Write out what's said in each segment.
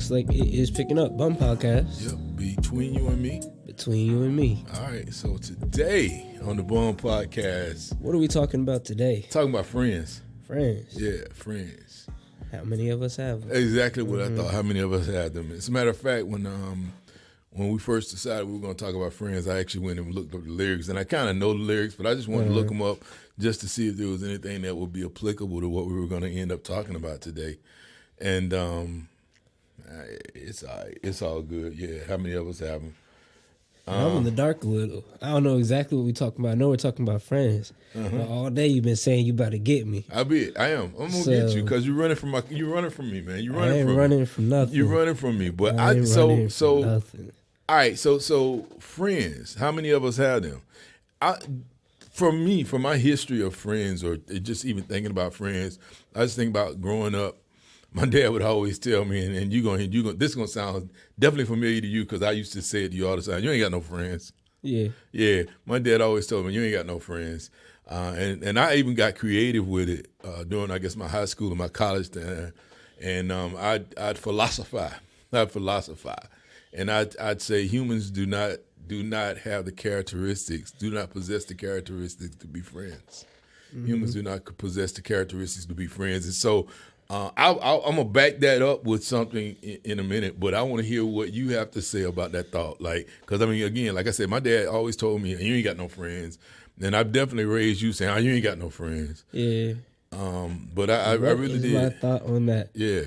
looks like it is picking up. Bum Podcast. Yep, between you and me. Between you and me. All right, so today on the Bum Podcast, what are we talking about today? Talking about friends. Friends. Yeah, friends. How many of us have them? Exactly what I thought. How many of us had them? As a matter of fact, when we first decided we were going to talk about friends, I actually went and looked up the lyrics, and I kind of know the lyrics, but I just wanted to look them up just to see if there was anything that would be applicable to what we were going to end up talking about today. And it's all right. It's all good. Yeah, how many of us have them? I'm in the dark a little. I don't know exactly what we're talking about. I know we're talking about friends. But all day you've been saying you about to get me. I am. I'm gonna get you because you're running from me, man. You're running from running from nothing. You're running from me. But nothing. All right. So friends. How many of us have them? For my history of friends, or just even thinking about friends, I just think about growing up. My dad would always tell me, and this is gonna sound definitely familiar to you because I used to say it to you all the time. You ain't got no friends. Yeah. My dad always told me, you ain't got no friends, and I even got creative with it during, I guess, my high school and my college time, and I'd philosophize, and I'd say humans do not have the characteristics, do not possess the characteristics to be friends. Humans do not possess the characteristics to be friends, and so. I'm going to back that up with something in a minute, but I want to hear what you have to say about that thought. Because, again, like I said, my dad always told me, you ain't got no friends. And I've definitely raised you saying, you ain't got no friends. Yeah. But I really did. My thought on that. Yeah.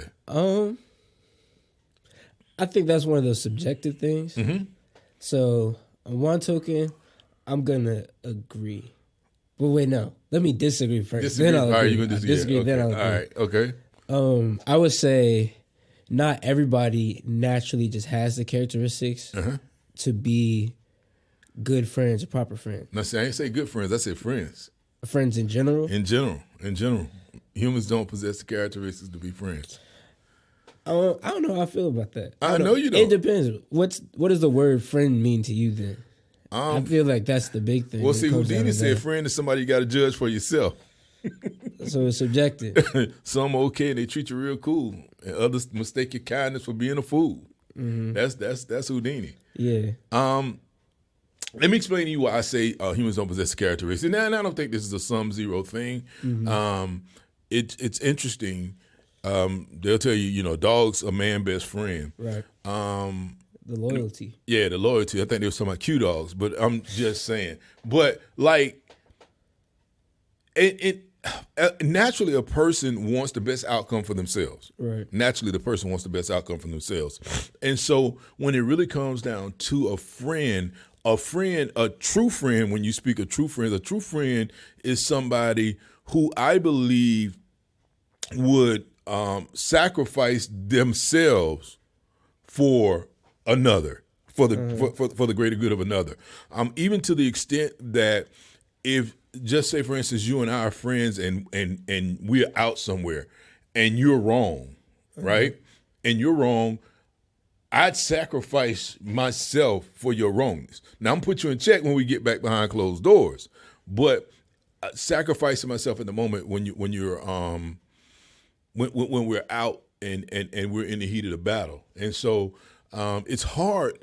I think that's one of those subjective things. Mm-hmm. So, on one token, I'm going to agree. But wait, no. Let me disagree first. Then I'll agree. All right, you're going to disagree. Okay. Then I'll agree. All right, okay. I would say not everybody naturally just has the characteristics to be good friends or proper friends. Now, see, I ain't say good friends. I said friends. Friends in general? In general. Humans don't possess the characteristics to be friends. I don't know how I feel about that. I know you don't. It depends. What does the word friend mean to you then? I feel like that's the big thing. Well, see, Houdini said friend is somebody you got to judge for yourself. So it's subjective. Some okay and they treat you real cool, and others mistake your kindness for being a fool. That's Houdini. Yeah. Let me explain to you why I say humans don't possess characteristics. Now, and I don't think this is a sum zero thing. It's interesting. They'll tell you, dogs a man best friend. Right. The loyalty. Yeah, the loyalty. I think they were talking about Q dogs, but I'm just saying. But naturally, a person wants the best outcome for themselves. Right. Naturally, the person wants the best outcome for themselves. And so when it really comes down to a true friend, when you speak of true friends, a true friend is somebody who I believe would sacrifice themselves for another, for the greater good of another. Even to the extent that if, just say, for instance, you and I are friends and we're out somewhere and you're wrong, right? And you're wrong, I'd sacrifice myself for your wrongness. Now, I'm going to put you in check when we get back behind closed doors, but sacrificing myself in the moment when we're out and we're in the heat of the battle. And so it's hard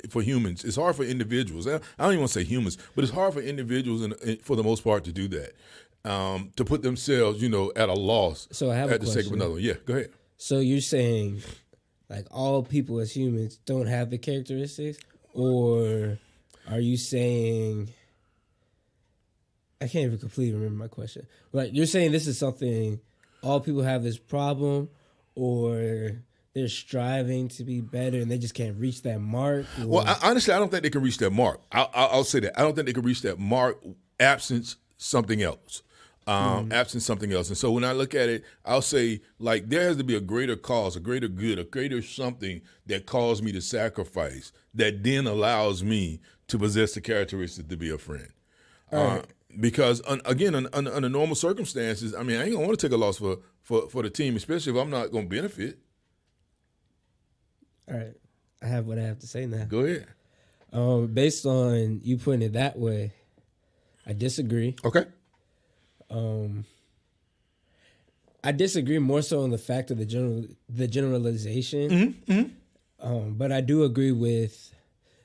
for humans. It's hard for individuals. I don't even want to say humans, but it's hard for individuals for the most part to do that, to put themselves, at a loss. So I have at the sake of another one. Yeah, go ahead. So you're saying, all people as humans don't have the characteristics, or are you saying? I can't even completely remember my question. You're saying this is something all people have this problem, or they're striving to be better and they just can't reach that mark? Or? Well, honestly, I don't think they can reach that mark. I'll say that. I don't think they can reach that mark absent something else. Absent something else. And so when I look at it, I'll say, there has to be a greater cause, a greater good, a greater something that caused me to sacrifice that then allows me to possess the characteristics to be a friend. Because, again, under normal circumstances, I ain't going to want to take a loss for the team, especially if I'm not going to benefit. All right. I have what I have to say now. Go ahead. Based on you putting it that way, I disagree. Okay. I disagree more so on the fact of the generalization. But I do agree with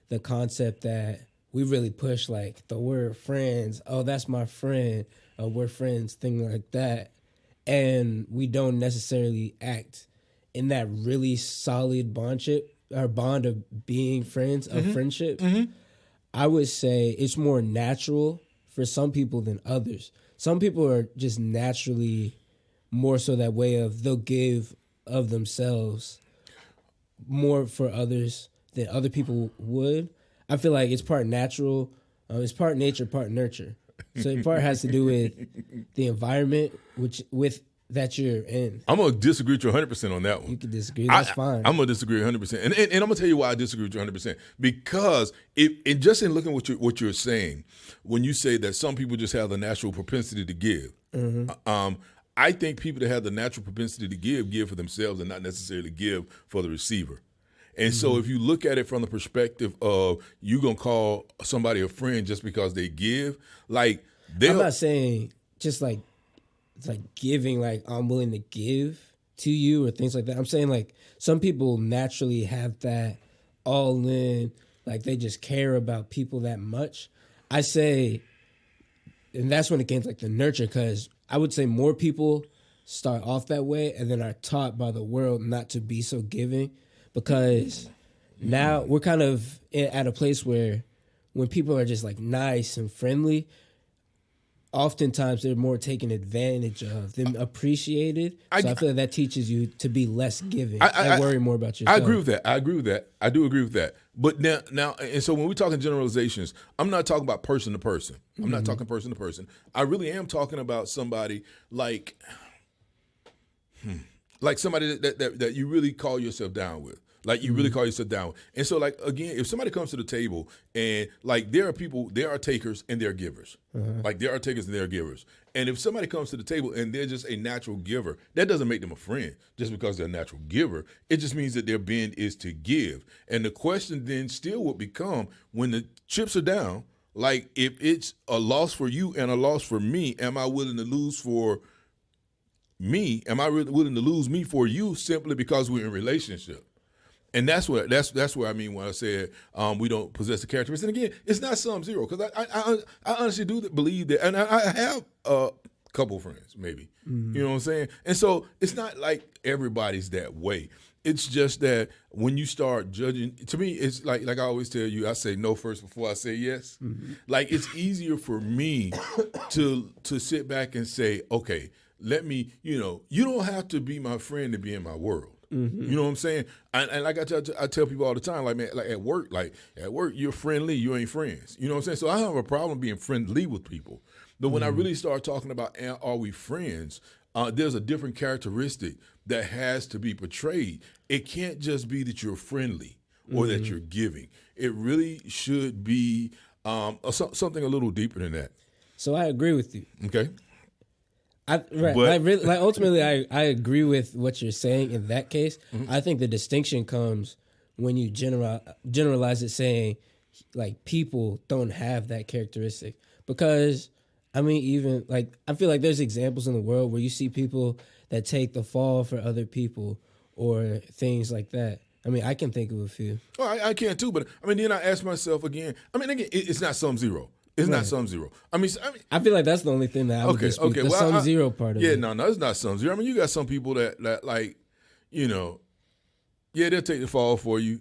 the concept that we really push like the word friends. Oh, that's my friend. We're friends, thing like that. And we don't necessarily act in that really solid bond of being friends, of friendship. I would say it's more natural for some people than others. Some people are just naturally more so that way of they'll give of themselves more for others than other people would. I feel like it's part natural, it's part nature, part nurture. So it part has to do with the environment with that you're in. I'm gonna disagree with you 100% on that one. You can disagree. That's fine. I'm gonna disagree 100%, and I'm gonna tell you why I disagree with you 100%. Because just in looking at what you're saying, when you say that some people just have the natural propensity to give, I think people that have the natural propensity to give for themselves and not necessarily give for the receiver. And so if you look at it from the perspective of you going to call somebody a friend just because they give, like I'm not saying just like it's like giving, like I'm willing to give to you or things like that. I'm saying like some people naturally have that all in, like they just care about people that much. I say, and that's when it came to like the nurture, because I would say more people start off that way and then are taught by the world not to be so giving, because now we're kind of at a place where when people are just like nice and friendly, oftentimes they're more taken advantage of than appreciated. So I feel like that teaches you to be less giving and worry more about yourself. I agree with that. I do agree with that. But now, and so when we're talking generalizations, I'm not talking about person to person. I'm not talking person to person. I really am talking about somebody like somebody that you really call yourself down with. Like you really call yourself down. And so like, again, if somebody comes to the table and like there are takers and there are givers. Like there are takers and there are givers. And if somebody comes to the table and they're just a natural giver, that doesn't make them a friend just because they're a natural giver. It just means that their bend is to give. And the question then still would become, when the chips are down, like if it's a loss for you and a loss for me, am I willing to lose for me? Am I really willing to lose me for you simply because we're in a relationship? And that's where I mean when I said we don't possess the characteristics. And again, it's not sum zero, because I honestly do believe that, and I have a couple friends maybe, you know what I'm saying. And so it's not like everybody's that way. It's just that when you start judging, to me, it's like I always tell you, I say no first before I say yes. Like it's easier for me to sit back and say, okay, let me, you don't have to be my friend to be in my world. You know what I'm saying? And like I tell people all the time, like, man, like at work, you're friendly, you ain't friends. You know what I'm saying? So I don't have a problem being friendly with people. But when I really start talking about are we friends, there's a different characteristic that has to be portrayed. It can't just be that you're friendly or that you're giving. It really should be something a little deeper than that. So I agree with you. Okay. Ultimately, I agree with what you're saying in that case. I think the distinction comes when you generalize it, saying like people don't have that characteristic. Because I mean, even like I feel like there's examples in the world where you see people that take the fall for other people or things like that. I mean, I can think of a few. Oh, I can too. But I mean, then I ask myself again. I mean, again, it's not sum zero. It's not sum zero. I mean, I feel like that's the only thing that I would dispute. The sum zero part of it. Yeah, no, it's not sum zero. I mean, you got some people that like, they'll take the fall for you,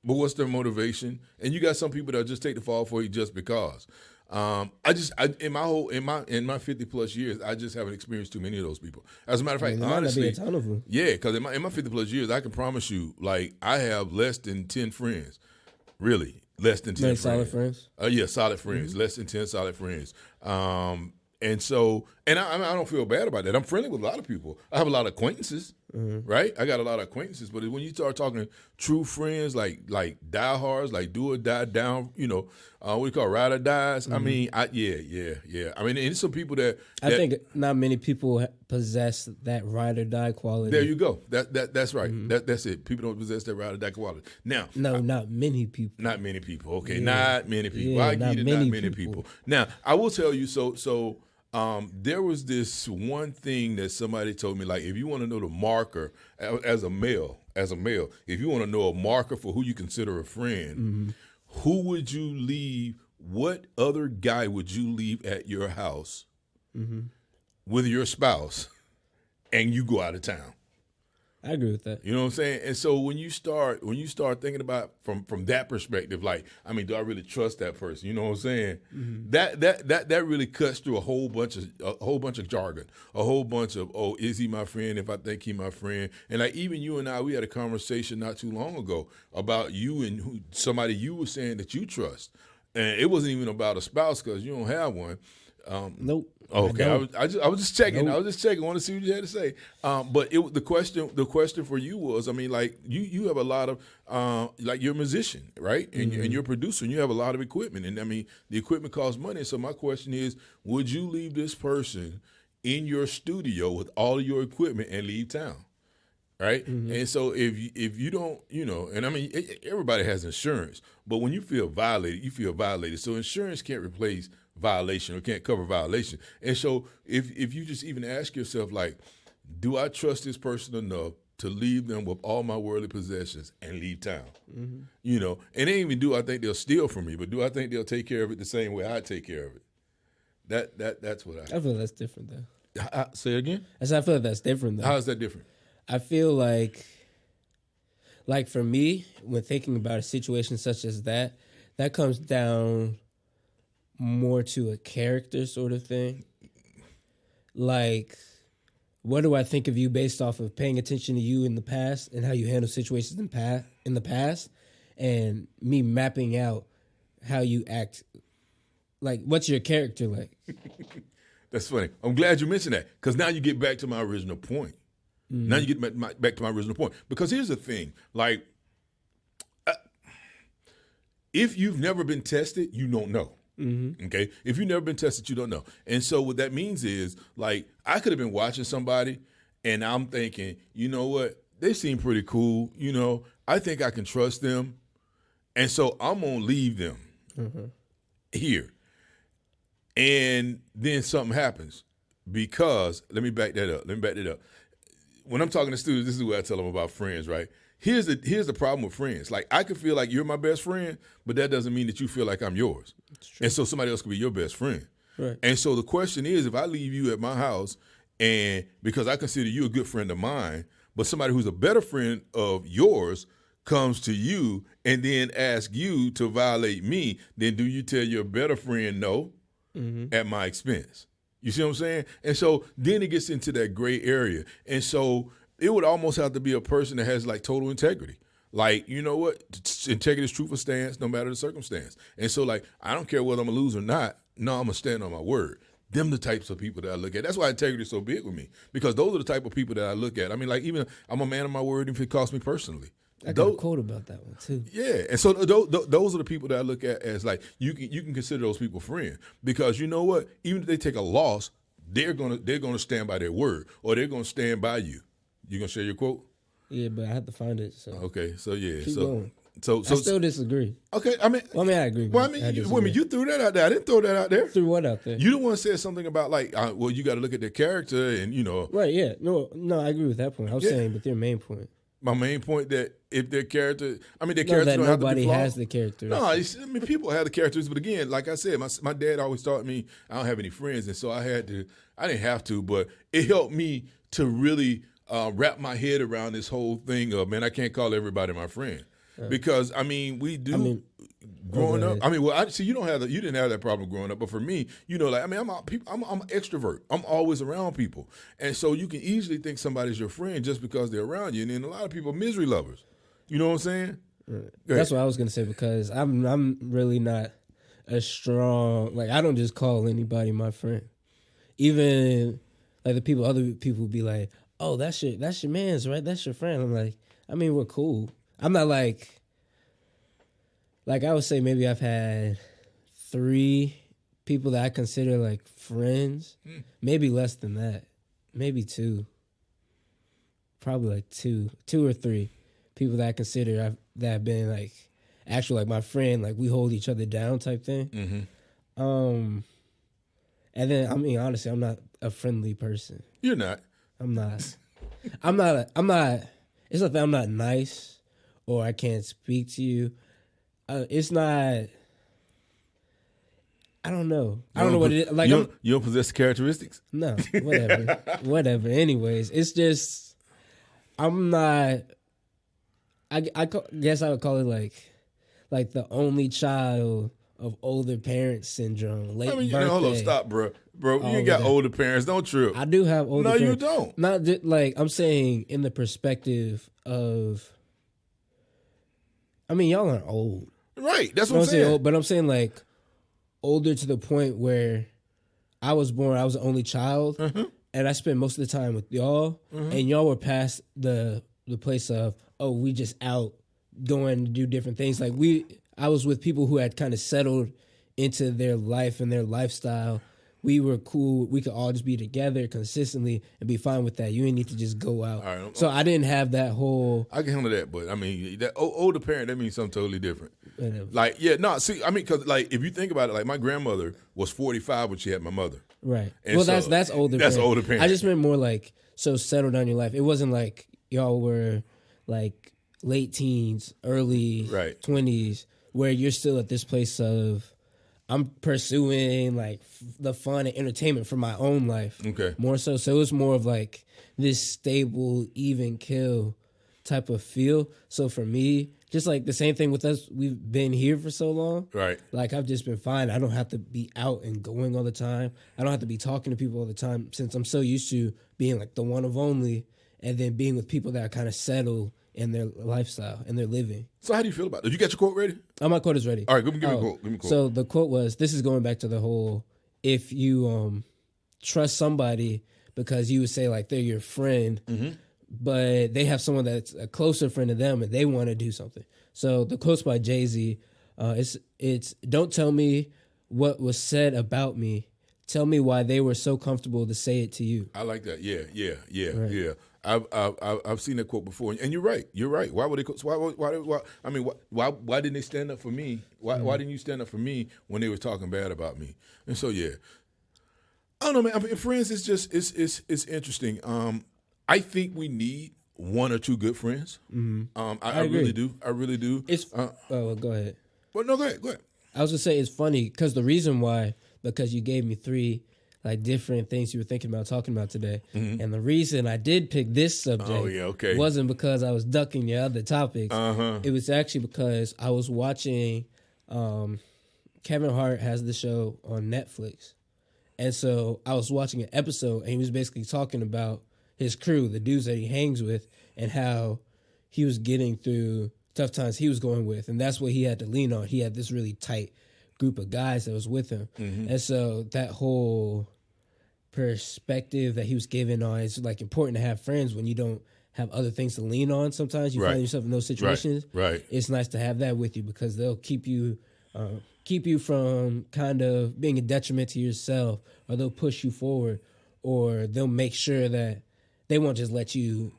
but what's their motivation? And you got some people that just take the fall for you just because. In my 50 plus years, I just haven't experienced too many of those people. As a matter of fact, honestly, be a ton of them. Yeah, because in my 50 plus years, I can promise you, like I have less than 10 friends, really. Less than 10 friends. Solid friends? Yeah, solid friends. Less than 10 solid friends. And so, and I don't feel bad about that. I'm friendly with a lot of people. I have a lot of acquaintances, right? I got a lot of acquaintances. But when you start talking true friends, like diehards, like do or die down, what we call ride or dies. I mean, yeah. I mean, and some people that I think not many people possess that ride or die quality. There you go. That's right. That's it. People don't possess that ride or die quality. Now, not many people. Not many people. Okay, not many people. I get it. Not many people. Now, I will tell you. So There was this one thing that somebody told me, like, if you want to know the marker as a male, if you want to know a marker for who you consider a friend, who would you leave? What other guy would you leave at your house with your spouse, and you go out of town? I agree with that. You know what I'm saying? And so when you start thinking about from that perspective, like, I mean, do I really trust that person? You know what I'm saying? That really cuts through a whole bunch of jargon, a whole bunch of, oh, is he my friend? If I think he my friend, and like even you and I, we had a conversation not too long ago about you and somebody you were saying that you trust, and it wasn't even about a spouse because you don't have one. Nope. Okay, I was just checking. Nope. I was just checking. I want to see what you had to say. But the question for you was, I mean, like you have a lot of like you're a musician, right? And you're a producer, and you have a lot of equipment. And I mean, the equipment costs money. So my question is, would you leave this person in your studio with all of your equipment and leave town? Right. And so if you don't, you know, and I mean, everybody has insurance, but when you feel violated, you feel violated. So insurance can't replace violation or can't cover violation. And so if you just even ask yourself, like, do I trust this person enough to leave them with all my worldly possessions and leave town? You know, and they even do I think they'll steal from me, but do I think they'll take care of it the same way I take care of it? That's what I feel that's different though. Say again? I feel like that's different though. How is that different? I feel like for me, when thinking about a situation such as that comes down more to a character sort of thing. Like, what do I think of you based off of paying attention to you in the past and how you handle situations in the past, and me mapping out how you act. Like, what's your character like? That's funny. I'm glad you mentioned that, because now you get back to my original point. Now you get back to my original point. Because here's the thing. Like, if you've never been tested, you don't know. Okay? If you've never been tested, you don't know. And so what that means is, like, I could have been watching somebody, and I'm thinking, you know what? They seem pretty cool. You know, I think I can trust them. And so I'm going to leave them here. And then something happens, because, let me back that up. When I'm talking to students, this is what I tell them about friends, right? Here's the problem with friends. Like, I could feel like you're my best friend, but that doesn't mean that you feel like I'm yours. And so somebody else could be your best friend. Right. And so the question is, if I leave you at my house, and because I consider you a good friend of mine, but somebody who's a better friend of yours comes to you and then asks you to violate me, then do you tell your better friend no at my expense? You see what I'm saying? And so then it gets into that gray area. And so it would almost have to be a person that has like total integrity. Like, you know what? Integrity is truth or stance, no matter the circumstance. And so, like, I don't care whether I'm going to lose or not. No, I'm going to stand on my word. Them the types of people that I look at. That's why integrity is so big with me, because those are the type of people that I look at. I mean, like, even I'm a man of my word if it costs me personally. I got a quote about that one too. Yeah, and so those are the people that I look at as, like, you can consider those people friends, because you know what? Even if they take a loss, they're gonna stand by their word, or they're gonna stand by you. You gonna share your quote? Yeah, but I have to find it. So okay, so yeah, keep going. So I still disagree. Okay, I mean, I agree. Well, I mean, you threw that out there. I didn't throw that out there. Threw what out there? You the one said something about, like, well, you got to look at their character, and you know. Right? Yeah. No, I agree with that point. I was saying, but their main point. My main point that if their character, I mean, their character don't have to be flawed. Nobody has the character. No, I mean, people have the characters, but again, like I said, my dad always taught me I don't have any friends, and so I didn't have to, but it helped me to really wrap my head around this whole thing of, man, I can't call everybody my friend. Because I mean, we do. Growing up, I mean, well, you didn't have that problem growing up, but for me, you know, like, I mean, I'm an extrovert. I'm always around people, and so you can easily think somebody's your friend just because they're around you. And then a lot of people are misery lovers. You know what I'm saying? Right. That's what I was gonna say, because I'm really not a strong, like, I don't just call anybody my friend. Even like other people would be like, oh, that's your man's, right? That's your friend. I'm like, I mean, we're cool. I'm not like I would say maybe I've had 3 people that I consider like friends. Maybe less than that. Maybe 2. Probably like 2 or 3 people that I consider that have been like actually like my friend, like we hold each other down type thing. And And then, I mean, honestly, I'm not a friendly person. You're not. I'm not. It's not that I'm not nice or I can't speak to you. It's not. I don't know. I don't know what it is. Like, you don't possess the characteristics? no, whatever. Whatever. Anyways, it's just, I'm not. Guess I would call it like the only child of older parents syndrome. Late birthday. Hold on, stop, bro. You ain't got older parents. Don't trip. I do have older parents. No, you don't. Not just, like, I'm saying in the perspective of, I mean, y'all aren't old. Right. That's what I'm saying. Old, but I'm saying like older to the point where I was born, I was the only child, and I spent most of the time with y'all, and y'all were past the place of, oh, we just out going to do different things. Like I was with people who had kind of settled into their life and their lifestyle. We were cool. We could all just be together consistently and be fine with that. You didn't need to just go out. All right, so I didn't have that whole. I can handle that, but I mean, that older parent, that means something totally different. Whatever. Like, yeah, no, see, I mean, because like if you think about it, like my grandmother was 45 when she had my mother. Right. And well, so, that's older. That's older parent. I just meant more like so settled down your life. It wasn't like y'all were like late teens, early 20s, where you're still at this place of I'm pursuing like the fun and entertainment for my own life. Okay. More so. So it was more of like this stable, even kill type of feel. So for me, just like the same thing with us, we've been here for so long. Right. Like I've just been fine. I don't have to be out and going all the time. I don't have to be talking to people all the time since I'm so used to being like the one of only and then being with people that are kind of settled in their lifestyle and their living. So how do you feel about it? Did you get your quote ready? Oh, my quote is ready. All right, give me a quote. Give me a quote. So the quote was, this is going back to the whole, if you trust somebody because you would say like they're your friend, but they have someone that's a closer friend to them and they want to do something. So the quote's by Jay-Z. It's don't tell me what was said about me. Tell me why they were so comfortable to say it to you. I like that. Yeah. I've seen that quote before, and you're right. You're right. Why would they? Why? I mean, why didn't they stand up for me? Why didn't you stand up for me when they were talking bad about me? And so yeah, I don't know, man. I mean, friends, it's just it's interesting. I think we need one or two good friends. I really do. I really do. It's well, go ahead. Well, no, go ahead. I was gonna say it's funny because the reason why, because you gave me three like different things you were thinking about talking about today, and the reason I did pick this subject wasn't because I was ducking your other topics. It was actually because I was watching. Kevin Hart has the show on Netflix, and so I was watching an episode, and he was basically talking about his crew, the dudes that he hangs with, and how he was getting through tough times he was going with, and that's what he had to lean on. He had this really tight group of guys that was with him, and so that whole perspective that he was giving on, it's like important to have friends when you don't have other things to lean on. Sometimes you find yourself in those situations. Right. It's nice to have that with you because they'll keep you from kind of being a detriment to yourself, or they'll push you forward, or they'll make sure that they won't just let you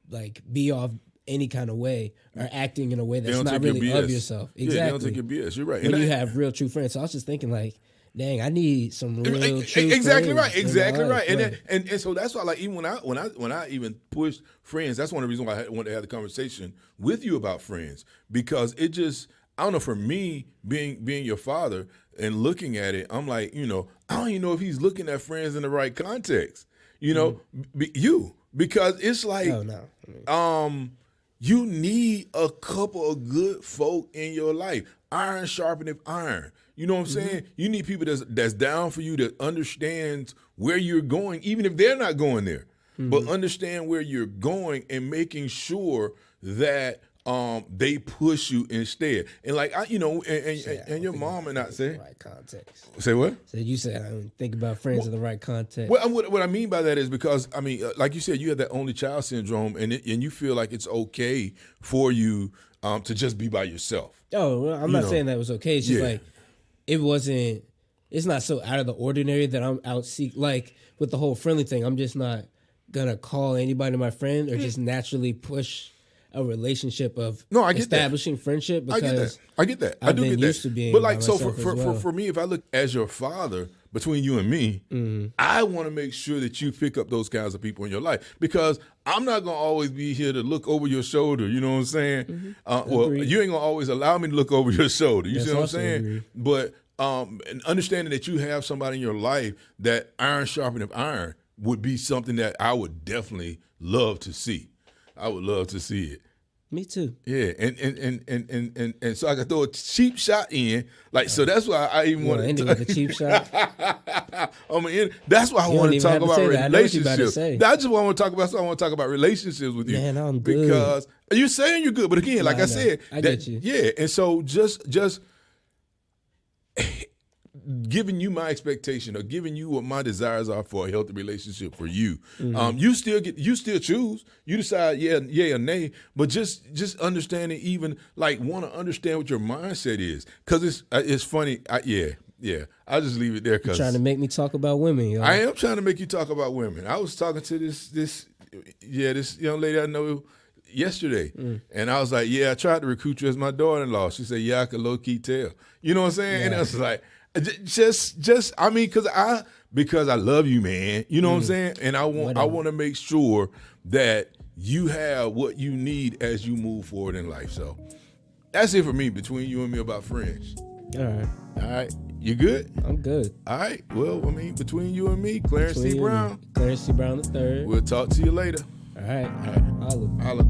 like be off any kind of way or acting in a way that's not really of yourself. Exactly. Yeah, they don't take your BS. You're right. When you have real true friends. So I was just thinking like, dang, I need some real true exactly friends. Exactly right. And so that's why, like, even when I even push friends, that's one of the reasons why I wanted to have the conversation with you about friends, because it just, I don't know, for me, being your father and looking at it, I'm like, I don't even know if he's looking at friends in the right context. Because it's like, you need a couple of good folk in your life. Iron sharpeneth iron. You know what I'm saying? You need people that's down for you, that understands where you're going, even if they're not going there, but understand where you're going and making sure that they push you instead. And like and your mom and I say right context. Say what? So you said I don't think about friends in the right context. Well, what I mean by that is because I mean, like you said, you have that only child syndrome, and you feel like it's okay for you to just be by yourself. Oh, well, I'm not saying that was okay. It's just like it wasn't. It's not so out of the ordinary that I'm out like with the whole friendly thing. I'm just not gonna call anybody my friend or just naturally push a relationship of establishing friendship because I get that. I do get that. Used to being but like, so for me, if I look as your father, between you and me, I want to make sure that you pick up those kinds of people in your life, because I'm not going to always be here to look over your shoulder. You know what I'm saying? Well, you ain't going to always allow me to look over your shoulder. You see what I'm saying? Agree. But and understanding that you have somebody in your life that iron sharpeneth iron would be something that I would definitely love to see. I would love to see it. Me too. Yeah, and so I can throw a cheap shot in, like, so that's why I even want to end it with a cheap shot. That's why I want to talk about relationships. I just want to talk about. So I want to talk about relationships with you. Man, I'm good. Because you're saying you're good, but again, like I said, I get you. Yeah, and so just giving you my expectation, or giving you what my desires are for a healthy relationship for you. You still choose. You decide yeah or nay, but just understanding, even like want to understand what your mindset is, because it's funny. I'll just leave it there. Cause trying to make me talk about women, yo. I am trying to make you talk about women. I was talking to this young lady I know yesterday, and I was like, I tried to recruit you as my daughter-in-law. She said, I could low-key tell. You know what I'm saying? Yeah. And I was like, I mean, because I love you, man. You know what I'm saying? And I want to make sure that you have what you need as you move forward in life. So that's it for me, between you and me, about friends. All right. You good? I'm good. All right. Well, I mean, between you and me, Clarence C. Brown. Clarence C. Brown III. We'll talk to you later. All right. Holla.